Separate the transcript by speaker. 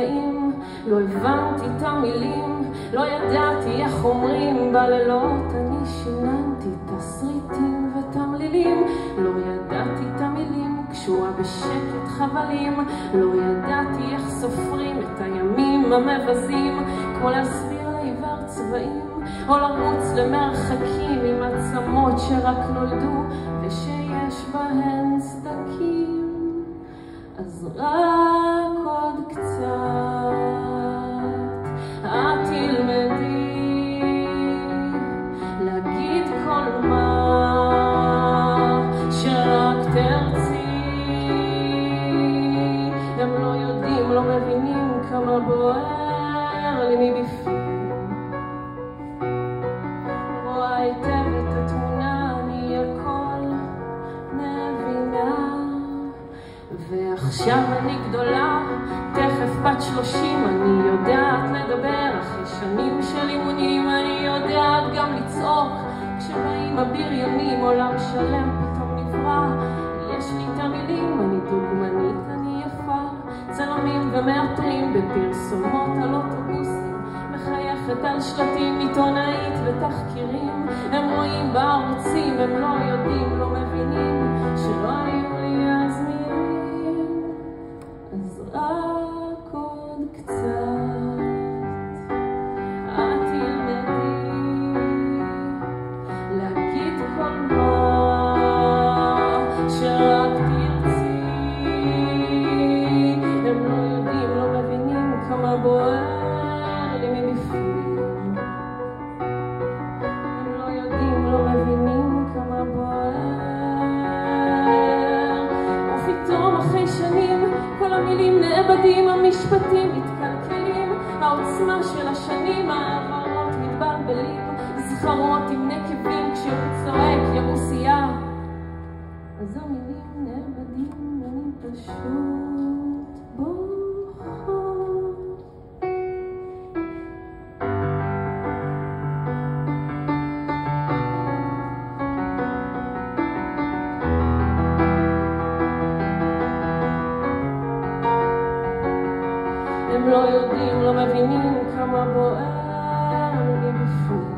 Speaker 1: צבעים, לא הבנתי את המילים, לא ידעתי איך אומרים. בלילות אני שיננתי תסריטים ותמלילים, לא ידעתי את המילים, קשורה בשקט חבלים, לא ידעתי איך סופרים את הימים המבזים, כמו להסביר לעיוור צבעים, או לרוץ למרחקים עם עצמות שרק נולדו ושיש בהן סדקים. אז רק עוד קצת את תלמדי להגיד כל מה שרק תרצי. הם לא יודעים, לא מבינים כמה בוער לי מבפנים. רואה היטב את התמונה, אני הכל מבינה. ועכשיו אני גדולה, תכף בת 30, אני יודעת לדבר אחרי שנים של אימונים, אני יודעת גם לצעוק כשבאים הבריונים, עולם שלם פתאום נברא. יש לי את המילים, אני דוגמנית, אני יפה, צלמים ומאתרים בפרסומות על אוטובוסים, מחייכת על שלטים, עיתונאית ותחקירים. הם רואים בערוצים, הם לא יודעים, לא מבינים שלא היו לי אז מילים. אז רק עוד קצת את תלמדי להגיד כל מה שרק תרצי. הם לא יודעים, לא מבינים כמה בוער לי מבפנים. הם לא יודעים, לא מבינים כמה בוער. ופתאום אחרי שנים כל המילים נאבדים, המשפטים מתקלקלים, העוצמה של השנים, העברות מתבלבלים, זכרות עם נקבים כשהוא צועק ירוסיה. אז המילים נאבדים, אני פשוט בוכה. הם לא יודעים, לא מבינים כמה בוער לי מבפנים.